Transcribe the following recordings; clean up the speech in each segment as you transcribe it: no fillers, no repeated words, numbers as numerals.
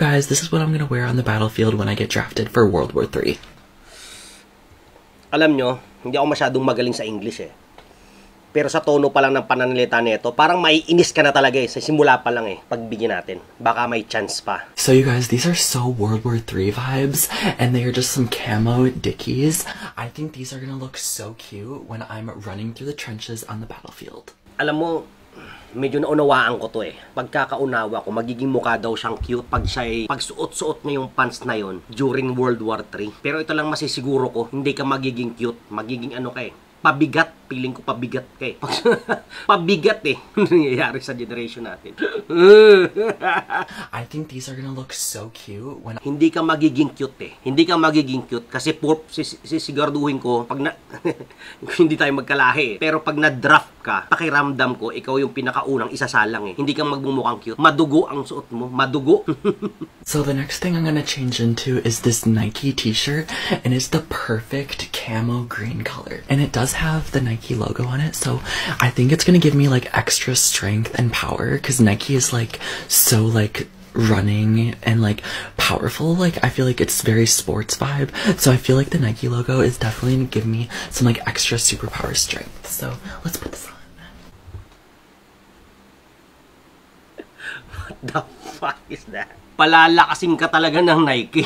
guys, this is what I'm gonna wear on the battlefield when I get drafted for World War III. Alam nyo, hindi ako masyadong magaling sa English eh. Pero sa tono pa lang ng pananalita nito, parang maiinis ka na talaga eh. Sa simula pa lang eh, pagbigyan natin. Baka may chance pa. So you guys, these are so World War III vibes, and they are just some camo dickies. I think these are gonna look so cute when I'm running through the trenches on the battlefield. Alam mo, medyo naunawaan ko to eh. Pagkakaunawa ko, magiging mukha daw siyang cute pag pagsuot-suot niya yung pants na yon during World War III. Pero ito lang masisiguro ko, hindi ka magiging cute. Magiging ano ka eh. Pabigat. Feeling ko pabigat ka eh. Pabigat eh. Nangyayari sa generation natin. I think these are gonna look so cute when... Hindi ka magiging cute eh. Hindi ka magiging cute kasi sisiguraduhin ko pag na... hindi tayo magkalahi eh. Pero pag na-draft ka, pakiramdam ko, ikaw yung pinakaunang isasalang eh. Hindi ka magmumukhang cute. Madugo ang suot mo. Madugo. So the next thing I'm gonna change into is this Nike t-shirt, and it's the perfect camo green color. And it does have the Nike logo on it, so I think it's gonna give me like extra strength and power, because Nike is like so like running and like powerful. Like I feel like it's very sports vibe, so I feel like the Nike logo is definitely gonna give me some like extra superpower strength. So let's put this on. What the fuck is that? Palalakasin ka talaga ng Nike.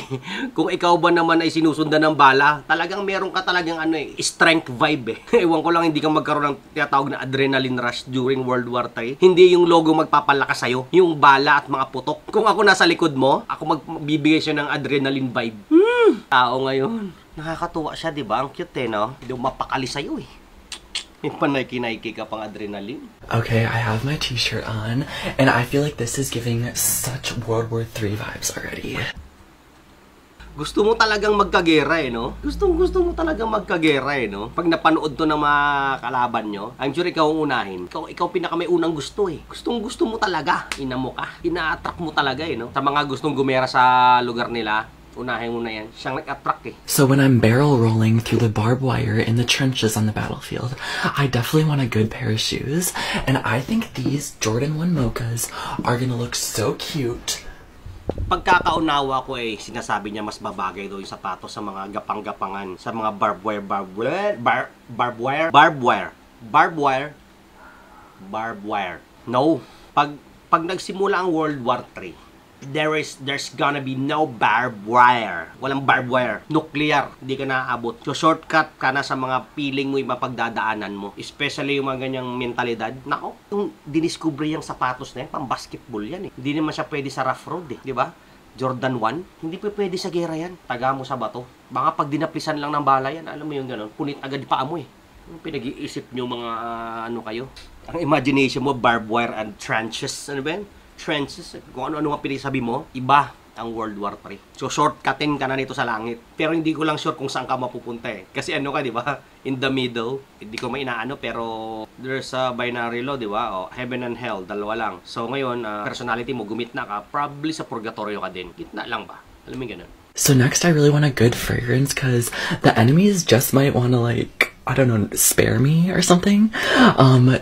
Kung ikaw ba naman ay sinusundan ng bala, talagang meron ka talagang ano eh, strength vibe eh. Ewan ko lang hindi ka magkaroon ng tinatawag na adrenaline rush during World War III. Hindi yung logo magpapalakas sa'yo, yung bala at mga putok. Kung ako nasa likod mo, ako magbibigay siya ng adrenaline vibe. Tao ngayon. Nakakatuwa siya, di ba? Ang cute eh, no? Hindi mapakali sa'yo eh. Panay-kinayki ka pang adrenaline. Okay, I have my t-shirt on, and I feel like this is giving such World War III vibes already. Gusto mo talagang magkagera eh, no? Gusto mo talagang magkagera eh, no? Pag napanood to ng mga kalaban nyo, I'm sure ikaw ang unahin. Ikaw pinaka may unang gusto eh. Gusto mo talaga. Ina mo ka. Ina-attract mo talaga eh, no? Sa mga gustong gumera sa lugar nila, unahin mo na yan. Siyang nag-attract eh. So when I'm barrel rolling through the barbed wire in the trenches on the battlefield, I definitely want a good pair of shoes. And I think these Jordan 1 Mochas are gonna look so cute. Pagkakaunawa ko eh, sinasabi niya mas babagay daw yung sapatos sa mga gapang-gapangan, sa mga barbed wire. No. Pag nagsimula ang World War III, there's gonna be no barbed wire. Walang barbed wire. Nuclear. Hindi ka naaabot. So, shortcut ka na sa mga feeling mo yung mapagdadaanan mo. Especially yung mga ganyang mentalidad. Nako, yung diniscover yung sapatos na yan, pang basketball yan eh. Hindi naman siya pwede sa rough road eh. Di ba? Jordan 1, hindi pa pwede sa gera yan. Taga mo sa bato. Baka pag dinaplisan lang ng bala yan, alam mo yung gano'n, punit agad di paa mo eh. Pinag-iisip nyo mga ano kayo. Ang imagination mo, barbed wire and trenches. Ano ba yan? Trenches, kung ano-ano nga pinasabi mo, iba ang World War III. So, shortcutin ka na nito sa langit. Pero hindi ko lang sure kung saan ka mapupunta eh. Kasi ano ka, di ba? In the middle. Hindi ko mainaano, pero there's a binary law, di ba? O, heaven and hell, dalawa lang. So, ngayon, personality mo, gumitna ka, probably sa purgatorio ka din. Gitna lang ba? Alam mo yung ganun. So next, I really want a good fragrance, because the enemies just might want to, like, I don't know, spare me or something,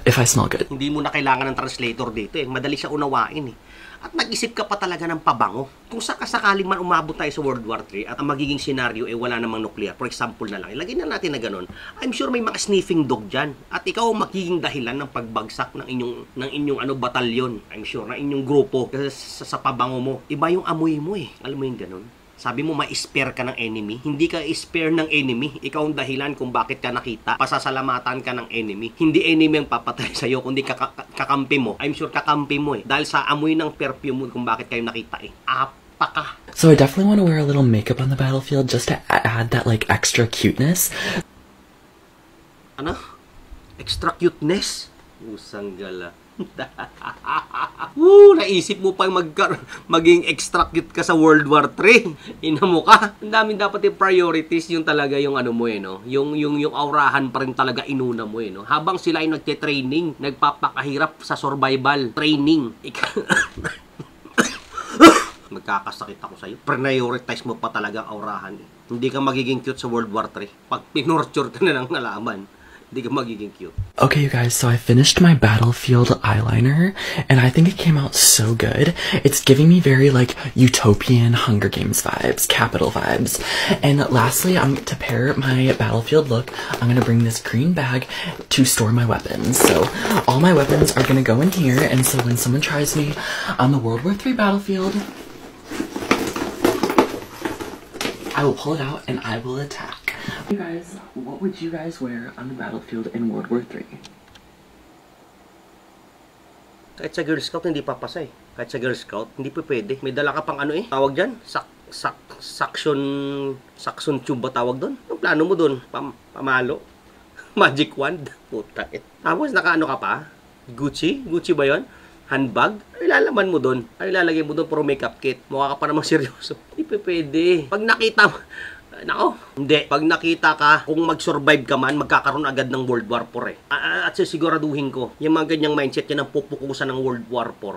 if I smell good. Hindi mo na kailangan ng translator dito eh. Madali siya unawain eh. At nag-isip ka pa talaga ng pabango. Kung sakasakaling man umabot tayo sa World War III at ang magiging senaryo eh wala namang nuclear, for example na lang, ilagay na natin na ganun, I'm sure may mga sniffing dog dyan. At ikaw ang magiging dahilan ng pagbagsak ng inyong batalyon. I'm sure na inyong grupo. Kasi sa pabango mo, iba yung amoy mo eh. Alam mo yung ganun? Sabi mo, ma-spare ka ng enemy. Hindi ka spare ng enemy. Ikaw ang dahilan kung bakit ka nakita. Pasasalamatan ka ng enemy. Hindi enemy ang papatay sa'yo, kundi kakampi mo. I'm sure kakampi mo eh. Dahil sa amoy ng perfume mo kung bakit kayo nakita eh. Apaka. So I definitely want to wear a little makeup on the battlefield just to add that like extra cuteness. Ano? Extra cuteness? Usang gala. Naisip mo pa maging extra cute ka sa World War III. Ina mo ka. Ang daming dapat yung priorities, yung talaga yung ano mo eh, no? Yung aurahan pa rin talaga inuna mo eh, no? Habang sila ay nagte-training, nagpapakahirap sa survival training. Magkakasakit ako sa'yo. Prioritize mo pa talaga ang aurahan eh. Hindi ka magiging cute sa World War III. Pag pinorture ka na ng nalaman, Hindi ka magiging cute. Okay, you guys, so I finished my Battlefield eyeliner, and I think it came out so good. It's giving me very, like, utopian Hunger Games vibes, Capital vibes. And lastly, to pair my Battlefield look, I'm gonna bring this green bag to store my weapons. So all my weapons are gonna go in here, and so when someone tries me on the World War III battlefield, I will pull it out and I will attack. You guys, what would you guys wear on the battlefield in World War III? Kahit sa Girl Scout, hindi papasa eh. Kahit sa Girl Scout, hindi pa pwede. May dala ka pang ano eh. Tawag dyan? Suction tube ba tawag doon? Ang plano mo doon? Pamalo? Magic wand? Puta eh. Tapos nakaano ka pa? Gucci? Gucci ba yon? Handbag? Ay lalaman mo doon. Ay lalagay mo doon puro makeup kit. Mukha ka pa namang seryoso. Hindi pa pwede. Pag nakita mo, nako, hindi. Pag nakita ka, kung mag-survive ka man, magkakaroon agad ng World War 4 eh. At sisiguraduhin ko, yung mga ganyang mindset yan ang pupukusan ng World War 4.